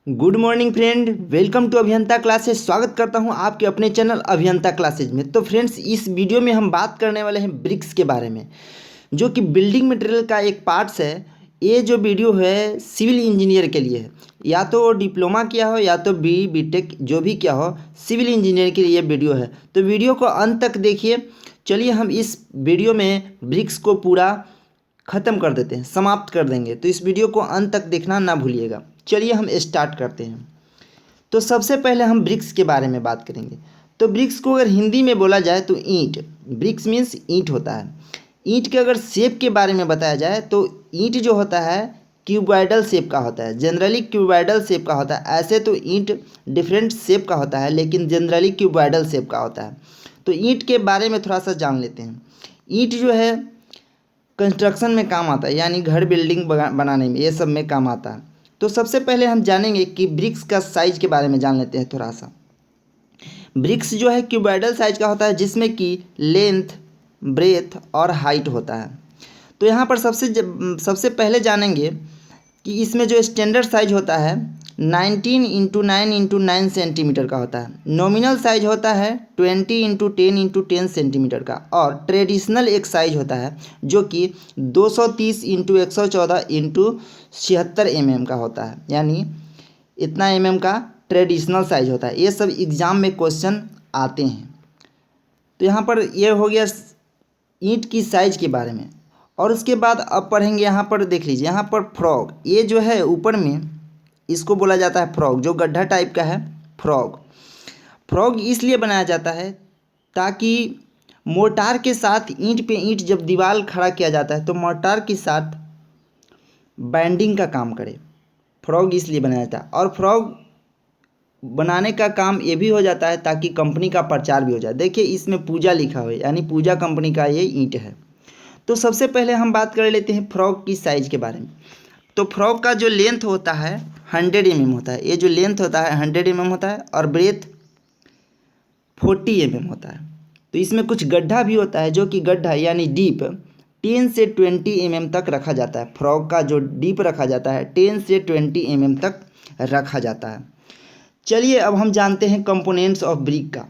Good morning friend, welcome to Abhiyanta classes. स्वागत करता हूं आपके अपने चैनल अभियंता क्लासेज में। तो फ्रेंड्स, इस वीडियो में हम बात करने वाले हैं ब्रिक्स के बारे में, जो कि बिल्डिंग मटेरियल का एक पार्ट्स है। ये जो वीडियो है सिविल इंजीनियर के लिए है, या तो डिप्लोमा किया हो या तो बीटेक जो भी किया हो, सिविल इंजीनियर के लिए ये वीडियो है। तो वीडियो को अंत तक देखिए। चलिए हम इस वीडियो में ब्रिक्स को पूरा ख़त्म कर देते हैं, समाप्त कर देंगे। तो इस वीडियो को अंत तक देखना ना भूलिएगा। चलिए हम स्टार्ट करते हैं। तो सबसे पहले हम ब्रिक्स के बारे में बात करेंगे। तो ब्रिक्स को अगर हिंदी में बोला जाए तो ईंट, ब्रिक्स मीन्स ईंट होता है। ईंट के अगर शेप के बारे में बताया जाए तो ईंट जो होता है क्यूबॉइडल शेप का होता है, जनरली क्यूबॉइडल शेप का होता है। ऐसे तो ईंट डिफरेंट शेप का होता है, लेकिन जनरली क्यूबॉइडल शेप का होता है। तो ईंट के बारे में थोड़ा सा जान लेते हैं। ईंट जो है कंस्ट्रक्शन में काम आता है, यानी घर बिल्डिंग बनाने में, ये सब में काम आता है। तो सबसे पहले हम जानेंगे कि ब्रिक्स का साइज के बारे में जान लेते हैं थोड़ा सा। ब्रिक्स जो है क्यूबॉइडल साइज का होता है, जिसमें कि लेंथ, ब्रेथ और हाइट होता है। तो यहाँ पर सबसे पहले जानेंगे कि इसमें जो स्टैंडर्ड साइज होता है 19x9x9 सेंटीमीटर का होता है। नॉमिनल साइज होता है 20x10x10 सेंटीमीटर का। और ट्रेडिशनल एक साइज होता है जो कि 230x114x76 का होता है, यानी इतना का ट्रेडिशनल साइज होता है। ये सब एग्ज़ाम में क्वेश्चन आते हैं। तो यहाँ पर ये हो गया ईंट की साइज के बारे में। और उसके बाद अब पढ़ेंगे, यहाँ पर देख लीजिए, यहाँ पर फ्रॉग, ये जो है ऊपर में इसको बोला जाता है फ्रॉग, जो गड्ढा टाइप का है फ्रॉग। फ्रॉग इसलिए बनाया जाता है ताकि मोर्टार के साथ ईंट पे ईंट जब दीवार खड़ा किया जाता है तो मोर्टार के साथ बाइंडिंग का काम करे। फ्रॉग इसलिए बनाया जाता है। और फ्रॉग बनाने का काम ये भी हो जाता है ताकि कंपनी का प्रचार भी हो जाए। देखिए इसमें पूजा लिखा हुआ है, यानी पूजा कंपनी का ये ईंट है। तो सबसे पहले हम बात कर लेते हैं फ्रॉग की साइज़ के बारे में। तो फ्रॉग का जो लेंथ होता है 100 mm होता है। ये जो लेंथ होता है 100 mm होता है और ब्रेथ 40 mm होता है। तो इसमें कुछ गड्ढा भी होता है, जो कि गड्ढा यानी डीप 10 से 20 mm तक रखा जाता है। फ्रॉग का जो डीप रखा जाता है 10 से 20 mm तक रखा जाता है। चलिए अब हम जानते हैं कंपोनेंट्स ऑफ ब्रिक का।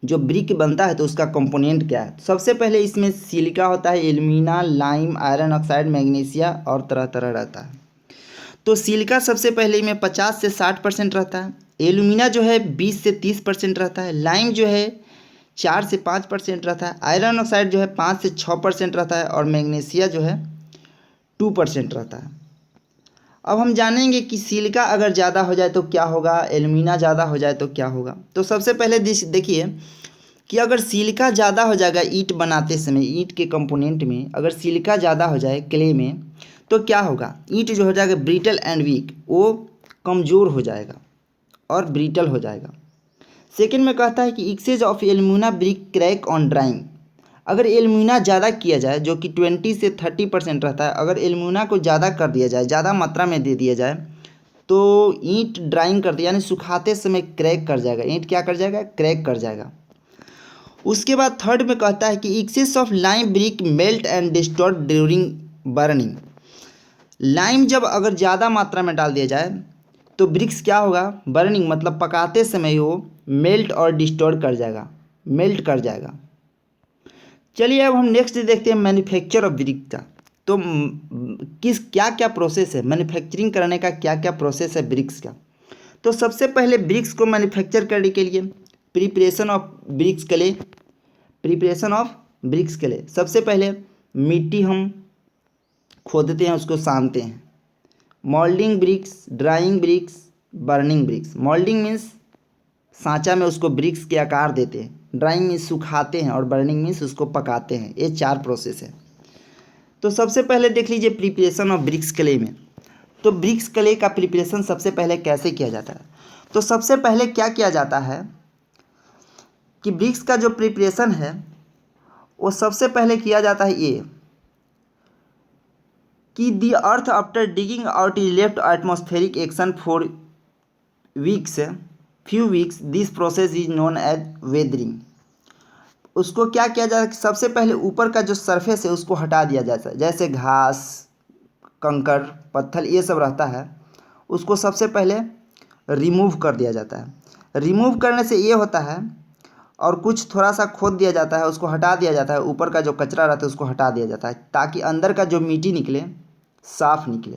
जो ब्रिक बनता है तो उसका कंपोनेंट क्या है। सबसे पहले इसमें सिलिका होता है, alumina, lime, iron oxide, magnesia और तरह तरह रहता है। तो सिलिका सबसे पहले में 50 से 60% रहता है। एल्यूमिना जो है 20 से 30% रहता है। लाइम जो है 4 से 5% रहता है। आयरन ऑक्साइड जो है 5 से 6% रहता है। और मैग्नीशिया जो है 2% रहता है। अब हम जानेंगे कि सिलिका अगर ज़्यादा हो जाए तो क्या होगा, एल्यूमिना ज़्यादा हो जाए तो क्या होगा। तो सबसे पहले देखिए कि अगर सिलिका ज़्यादा हो जाएगा ईंट बनाते समय, ईंट के कंपोनेंट में अगर सिलिका ज़्यादा हो जाए क्ले में, तो क्या होगा, ईंट जो हो जाएगा ब्रिटल एंड वीक, वो कमज़ोर हो जाएगा और ब्रिटल हो जाएगा। सेकेंड में कहता है कि excess of alumina brick crack on drying. अगर एल्यूमिना ज़्यादा किया जाए, जो कि 20 से 30% रहता है, अगर एल्यूमिना को ज़्यादा कर दिया जाए, ज़्यादा मात्रा में दे दिया जाए, तो ईंट ड्राइंग करते यानी सुखाते समय क्रैक कर जाएगा। ईंट क्या कर जाएगा, क्रैक कर जाएगा। उसके बाद थर्ड में कहता है कि excess of lime brick melt and distort during burning. Lime जब अगर ज़्यादा मात्रा में डाल दिया जाए तो ब्रिक्स क्या होगा, बर्निंग मतलब पकाते समय वो मेल्ट और डिस्टॉर्ट कर जाएगा, मेल्ट कर जाएगा। चलिए अब हम नेक्स्ट देखते हैं मैन्युफैक्चर ऑफ ब्रिक का। तो क्या क्या प्रोसेस है मैन्युफैक्चरिंग करने का, क्या क्या प्रोसेस है ब्रिक्स का। तो सबसे पहले ब्रिक्स को मैन्युफैक्चर करने के लिए preparation of bricks clay, preparation of bricks clay. सबसे पहले मिट्टी हम खोदते हैं, उसको सानते हैं। Moulding bricks, drying bricks, burning bricks. Moulding means सांचा में उसको ब्रिक्स के आकार देते हैं, ड्राइंग मीन्स सुखाते हैं, और बर्निंग मीन्स उसको पकाते हैं। ये 4 प्रोसेस है। तो सबसे पहले देख लीजिए प्रिपरेशन ऑफ ब्रिक्स क्ले में। तो ब्रिक्स क्ले का प्रिपरेशन सबसे पहले कैसे किया जाता है। तो सबसे पहले क्या किया जाता है कि ब्रिक्स का जो प्रिपरेशन है वो सबसे पहले किया जाता है ये कि the earth after digging out is left atmospheric action for weeks, few weeks, this process is known as weathering. उसको क्या किया जाए, सबसे पहले ऊपर का जो सरफेस है उसको हटा दिया जाता है, जैसे घास, कंकड़, पत्थर ये सब रहता है, उसको सबसे पहले रिमूव कर दिया जाता है। रिमूव करने से ये होता है, और कुछ थोड़ा सा खोद दिया जाता है, उसको हटा दिया जाता है, ऊपर का जो कचरा रहता है उसको हटा दिया जाता है, ताकि अंदर का जो मिट्टी निकले साफ निकले।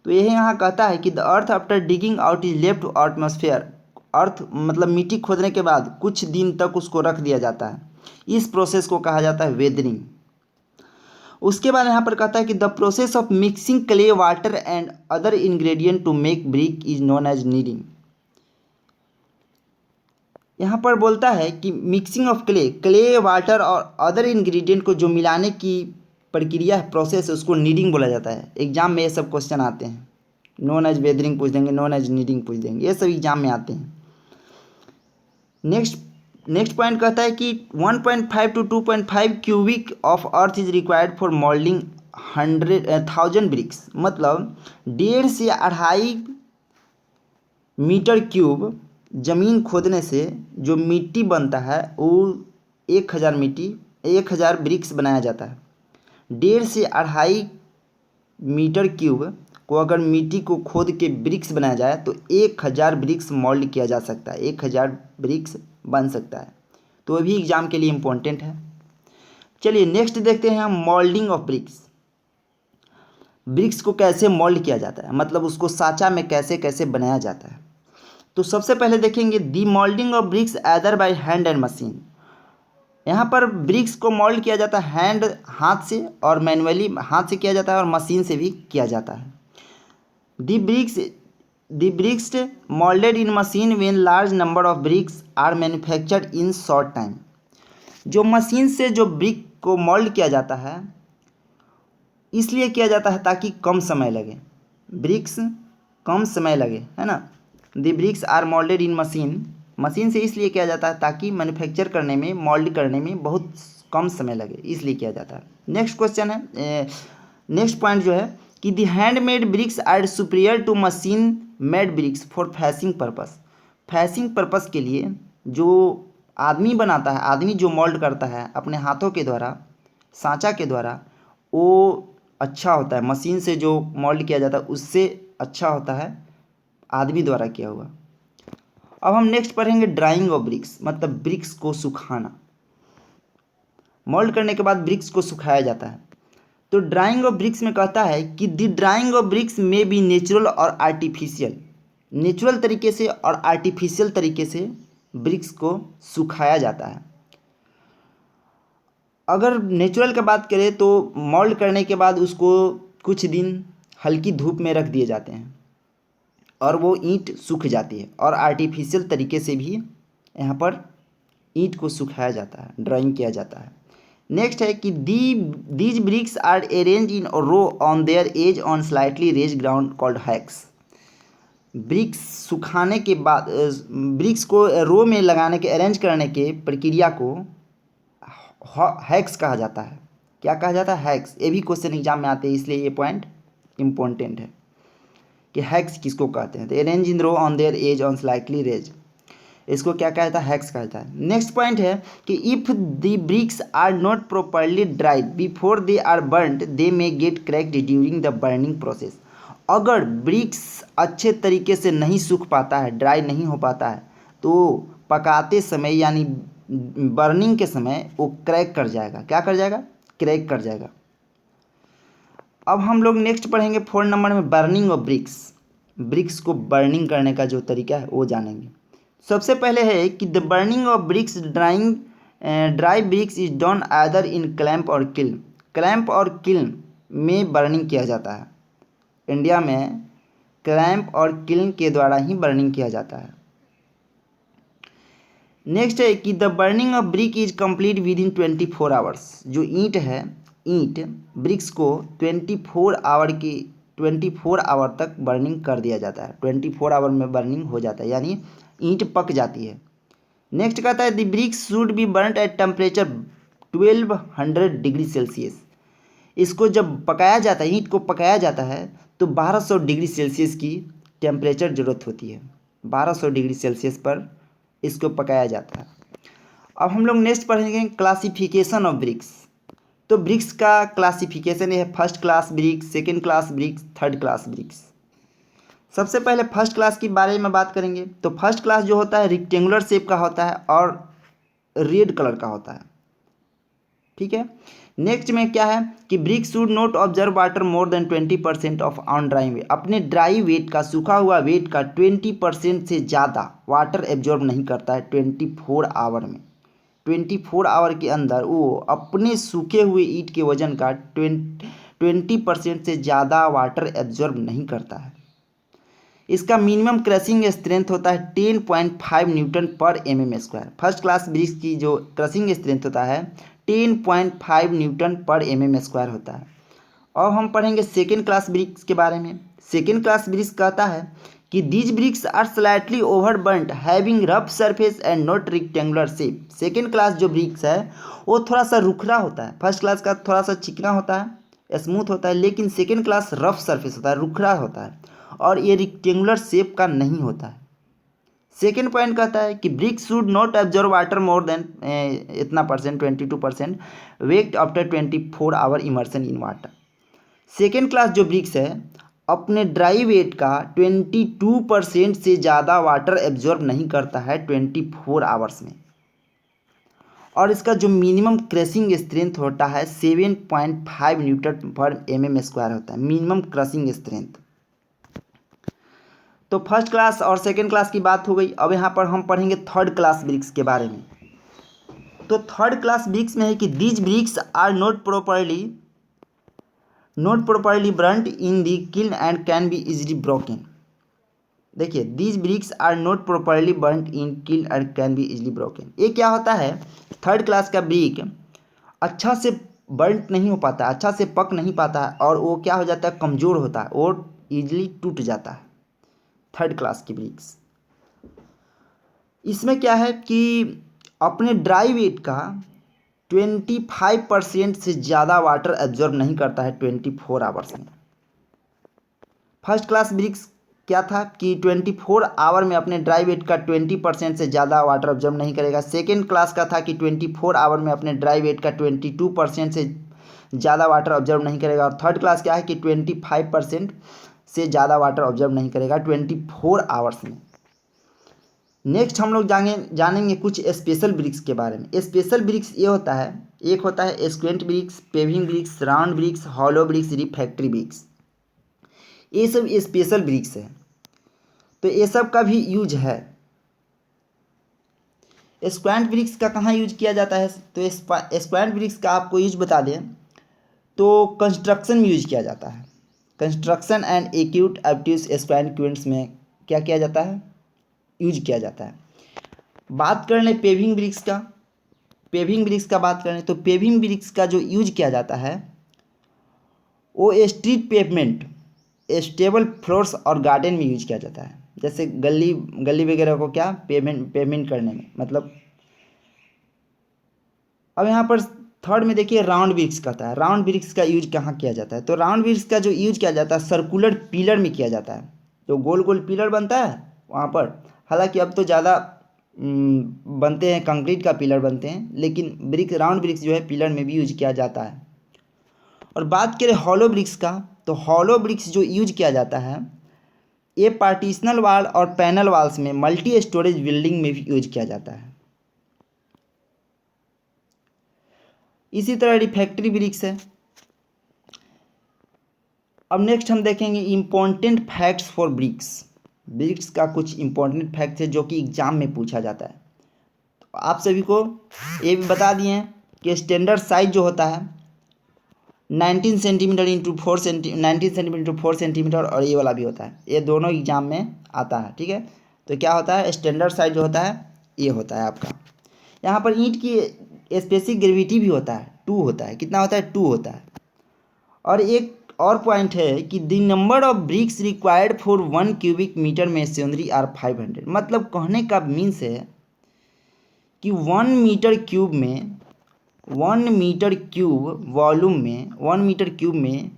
तो यही यहाँ कहता है कि the earth after digging out is left to atmosphere. Earth मतलब मिट्टी खोदने के बाद कुछ दिन तक उसको रख दिया जाता है। इस प्रोसेस को कहा जाता है वेदरिंग। उसके बाद यहाँ पर कहता है कि the process of mixing clay water and other ingredient to make brick is known as kneading. यहाँ पर बोलता है कि मिक्सिंग ऑफ क्ले वाटर और अदर इंग्रेडिएंट को जो मिलाने की प्रक्रिया है, प्रोसेस है, उसको नीडिंग बोला जाता है। एग्जाम में ये सब क्वेश्चन आते हैं। नॉन एज वेदरिंग पूछ देंगे, नॉन एज नीडिंग पूछ देंगे, ये सब एग्जाम में आते हैं। नेक्स्ट पॉइंट कहता है कि 1.5 to 2.5 cubic of earth is required for moulding 100,000 bricks. मतलब 1.5 से 2.5 मीटर क्यूब ज़मीन खोदने से जो मिट्टी बनता है वो 1,000 ब्रिक्स बनाया जाता है। 1.5 से 2.5 मीटर क्यूब को अगर मिट्टी को खोद के ब्रिक्स बनाया जाए तो 1,000 ब्रिक्स मोल्ड किया जा सकता है, 1,000 ब्रिक्स बन सकता है। तो वो भी एग्जाम के लिए इम्पोर्टेंट है। चलिए नेक्स्ट देखते हैं हम मोल्डिंग ऑफ ब्रिक्स। ब्रिक्स को कैसे मोल्ड किया जाता है, मतलब उसको साँचा में कैसे कैसे बनाया जाता है। तो सबसे पहले देखेंगे the molding of bricks either by hand and machine. यहाँ पर ब्रिक्स को मोल्ड किया जाता है हाथ से, और मैनुअली हाथ से किया जाता है और मशीन से भी किया जाता है। The bricks molded in machine when large number of bricks are manufactured in short time. जो मशीन से जो ब्रिक को मोल्ड किया जाता है इसलिए किया जाता है ताकि कम समय लगे, ब्रिक्स कम समय लगे, है ना। The bricks are molded in machine से इसलिए किया जाता है ताकि मैन्युफैक्चर करने में, मोल्ड करने में बहुत कम समय लगे, इसलिए किया जाता है। नेक्स्ट क्वेश्चन है, नेक्स्ट पॉइंट जो है कि the handmade bricks are superior to machine made bricks for facing purpose. Facing purpose के लिए जो आदमी बनाता है, आदमी जो मोल्ड करता है अपने हाथों के द्वारा, सांचा के द्वारा, वो अच्छा होता है। मशीन से जो मोल्ड किया जाता है उससे अच्छा होता है आदमी द्वारा किया हुआ। अब हम नेक्स्ट पढ़ेंगे ड्राइंग ऑफ ब्रिक्स, मतलब ब्रिक्स को सुखाना। मोल्ड करने के बाद ब्रिक्स को सुखाया जाता है। तो ड्राइंग ऑफ ब्रिक्स में कहता है कि द ड्राइंग ऑफ ब्रिक्स में बी नेचुरल और आर्टिफिशियल। नेचुरल तरीके से और आर्टिफिशियल तरीके से ब्रिक्स को सुखाया जाता है। अगर नेचुरल की बात करें तो मोल्ड करने के बाद उसको कुछ दिन हल्की धूप में रख दिए जाते हैं और वो ईंट सूख जाती है, और आर्टिफिशियल तरीके से भी यहाँ पर ईंट को सुखाया जाता है, ड्राइंग किया जाता है। नेक्स्ट है कि these bricks are arrange in row on their edge on slightly raise ground called hacks. Bricks सुखाने के बाद ब्रिक्स को रो में लगाने के, अरेंज करने के प्रक्रिया को हैक्स कहा जाता है। क्या कहा जाता है? हैक्स। ये भी क्वेश्चन एग्जाम में आते हैं, इसलिए ये पॉइंट इम्पोर्टेंट है कि हैक्स किसको कहते हैं। तो arrange in row on their edge on slightly raise, इसको क्या कहता है? हैक्स कहता है। नेक्स्ट पॉइंट है कि if the bricks are not properly dried before they are burned they may get cracked during the burning process. अगर bricks अच्छे तरीके से नहीं सूख पाता है, ड्राई नहीं हो पाता है, तो पकाते समय यानी बर्निंग के समय वो क्रैक कर जाएगा। क्या कर जाएगा? क्रैक कर जाएगा। अब हम लोग नेक्स्ट पढ़ेंगे 4 नंबर में बर्निंग ऑफ ब्रिक्स। ब्रिक्स को बर्निंग करने का जो तरीका है वो जानेंगे। सबसे पहले है कि the burning of bricks dry bricks is done either in clamp और किल्न। क्लैंप और किल्न में बर्निंग किया जाता है। इंडिया में क्लैंप और किल्न के द्वारा ही बर्निंग किया जाता है। नेक्स्ट है कि the burning of brick is complete with in 24 hours. जो ईंट है, ईंट ब्रिक्स को 24 आवर तक बर्निंग कर दिया जाता है। 24 आवर में बर्निंग हो जाता है, यानी ईंट पक जाती है। नेक्स्ट कहता है the bricks should be burned at temperature 1200 degree Celsius. इसको जब पकाया जाता है, ईंट को पकाया जाता है, तो 1200 डिग्री सेल्सियस की टेम्परेचर ज़रूरत होती है। 1200 डिग्री सेल्सियस पर इसको पकाया जाता है। अब हम लोग नेक्स्ट पढ़ेंगे क्लासिफिकेशन ऑफ ब्रिक्स। तो ब्रिक्स का क्लासिफिकेशन है first class BRICS, second class BRICS, third class BRICS. सबसे पहले फर्स्ट क्लास के बारे में बात करेंगे। तो फर्स्ट क्लास जो होता है रेक्टेंगुलर शेप का होता है और रेड कलर का होता है, ठीक है। नेक्स्ट में क्या है कि brick should not observe water more than 20% of on dry weight. अपने ड्राई वेट का, सूखा हुआ वेट का 20% से ज़्यादा वाटर एब्जॉर्ब नहीं करता है 24 आवर में। 24 आवर के अंदर वो अपने सूखे हुए ईंट के वजन का 20% से ज़्यादा वाटर एब्जॉर्ब नहीं करता है। इसका मिनिमम क्रशिंग स्ट्रेंथ होता है 10.5 न्यूटन पर mm²। फर्स्ट क्लास ब्रिक्स की जो क्रशिंग स्ट्रेंथ होता है 10.5 न्यूटन पर mm² होता है। अब हम पढ़ेंगे सेकेंड क्लास ब्रिक्स के बारे में। सेकेंड क्लास ब्रिक्स कहता है कि these bricks are slightly overburnt having rough surface and not rectangular shape. Second class जो ब्रिक्स है वो थोड़ा सा रुखरा होता है, फर्स्ट क्लास का थोड़ा सा चिकना होता है, स्मूथ होता है, लेकिन सेकेंड क्लास रफ सरफेस होता है, रुखरा होता है और ये रेक्टेंगुलर शेप का नहीं होता है। सेकेंड पॉइंट कहता है कि bricks should not absorb water more than इतना percent 22% weight after 24 hour immersion in water. Second class जो ब्रिक्स है अपने ड्राई वेट का 22% से ज़्यादा वाटर एब्जॉर्ब नहीं करता है 24 आवर्स में, और इसका जो मिनिमम क्रशिंग स्ट्रेंथ होता है 7.5 न्यूटन पर mm² होता है, मिनिमम क्रशिंग स्ट्रेंथ। तो फर्स्ट क्लास और सेकेंड क्लास की बात हो गई। अब यहाँ पर हम पढ़ेंगे थर्ड क्लास ब्रिक्स के बारे में। तो थर्ड क्लास ब्रिक्स में है कि these bricks are not properly burnt in the kiln and can be easily broken. देखिए, these bricks are not properly burned in kiln and can be easily broken. ये क्या होता है, थर्ड क्लास का brick अच्छा से बर्न नहीं हो पाता, अच्छा से पक नहीं पाता है और वो क्या हो जाता है, कमज़ोर होता है और ईजिली टूट जाता है थर्ड क्लास की ब्रिक्स। इसमें क्या है कि अपने ड्राई वेट का 25% से ज़्यादा वाटर एब्जॉर्ब नहीं करता है 24 आवर्स में। फर्स्ट क्लास ब्रिक्स क्या था कि 24 आवर में अपने ड्राई वेट का 20% से ज़्यादा वाटर एब्जॉर्ब नहीं करेगा। सेकेंड क्लास का था कि 24 आवर में अपने ड्राई वेट का 22% से ज़्यादा वाटर ऑब्जर्व नहीं करेगा। और थर्ड क्लास क्या है कि 25% से ज़्यादा वाटर ऑब्जर्व नहीं करेगा 24 आवर्स में। नेक्स्ट हम लोग जानेंगे कुछ स्पेशल ब्रिक्स के बारे में। स्पेशल ब्रिक्स ये होता है, एक होता है squint bricks, paving bricks, round bricks, hollow bricks, refractory bricks. ये सब स्पेशल ब्रिक्स है, तो ये सब का भी यूज है। स्क्वेंट ब्रिक्स का कहाँ यूज किया जाता है, तो स्क्वेंट ब्रिक्स का आपको यूज बता दें तो कंस्ट्रक्शन में यूज किया जाता है। कंस्ट्रक्शन एंड एक्यूट एप्टीज स्क्वेंट क्विंट्स में क्या किया जाता है, यूज किया जाता है। बात कर लें पेविंग ब्रिक्स का, बात करें तो पेविंग ब्रिक्स का जो यूज किया जाता है वो स्ट्रीट पेवमेंट, स्टेबल फ्लोर्स और गार्डन में यूज किया जाता है। जैसे गली वगैरह को क्या पेवमेंट करने में, मतलब। अब यहाँ पर थर्ड में देखिए राउंड ब्रिक्स कहता है। राउंड ब्रिक्स का यूज कहाँ किया जाता है, तो राउंड ब्रिक्स का जो यूज किया जाता है सर्कुलर पिलर में किया जाता है। जो गोल गोल पिलर बनता है वहाँ पर, हालांकि अब तो ज़्यादा बनते हैं, कंक्रीट का पिलर बनते हैं, लेकिन राउंड ब्रिक्स जो है पिलर में भी यूज किया जाता है। और बात करें हॉलो ब्रिक्स का, तो हॉलो ब्रिक्स जो यूज किया जाता है ये पार्टीशनल वाल और पैनल वाल्स में, मल्टी स्टोरेज बिल्डिंग में भी यूज किया जाता है। इसी तरह रिफ्रैक्टरी ब्रिक्स है। अब नेक्स्ट हम देखेंगे इम्पोर्टेंट फैक्ट्स फॉर ब्रिक्स का कुछ इम्पोर्टेंट फैक्ट्स है जो कि एग्जाम में पूछा जाता है। तो आप सभी को ये भी बता दिए हैं कि स्टैंडर्ड साइज जो होता है 19 सेंटीमीटर इंटू 4 सेंटीमीटर और ये वाला भी होता है, ये दोनों एग्जाम में आता है, ठीक है। तो क्या होता है, स्टैंडर्ड साइज जो होता है ये होता है आपका। यहाँ पर ईंट की स्पेसिफिक ग्रेविटी भी होता है, 2 होता है। कितना होता है, 2 होता है। और एक और पॉइंट है कि the number of bricks required for 1 cubic metre masonry are 500। मतलब कहने का मीन्स है कि 1 मीटर क्यूब में, 1 मीटर क्यूब वॉल्यूम में, 1 मीटर क्यूब में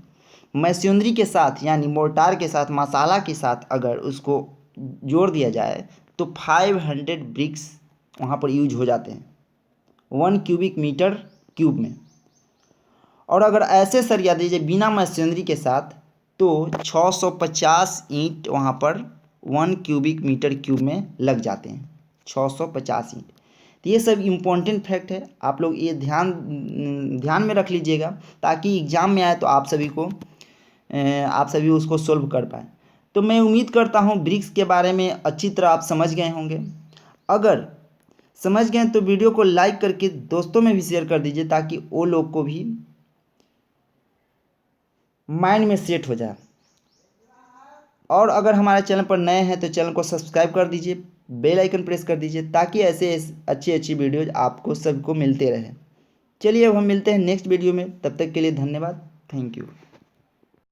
मैसनरी के साथ यानी मोर्टार के साथ, मसाला के साथ अगर उसको जोड़ दिया जाए तो 500 ब्रिक्स वहाँ पर यूज हो जाते हैं 1 क्यूबिक मीटर क्यूब में। और अगर ऐसे सरिया दीजिए बिना मशीनरी के साथ तो 650 ईंट वहाँ पर 1 क्यूबिक मीटर क्यूब में लग जाते हैं, 650 ईंट। तो ये सब इम्पोर्टेंट फैक्ट है, आप लोग ये ध्यान में रख लीजिएगा, ताकि एग्ज़ाम में आए तो आप सभी उसको सोल्व कर पाए। तो मैं उम्मीद करता हूँ ब्रिक्स के बारे में अच्छी तरह आप समझ गए होंगे। अगर समझ गए तो वीडियो को लाइक करके दोस्तों में भी शेयर कर दीजिए, ताकि वो लोग को भी माइंड में सेट हो जाए। और अगर हमारे चैनल पर नए हैं तो चैनल को सब्सक्राइब कर दीजिए, बेल आइकन प्रेस कर दीजिए, ताकि ऐसे अच्छी अच्छी वीडियोज आपको सबको मिलते रहे। चलिए अब हम मिलते हैं नेक्स्ट वीडियो में, तब तक के लिए धन्यवाद, थैंक यू।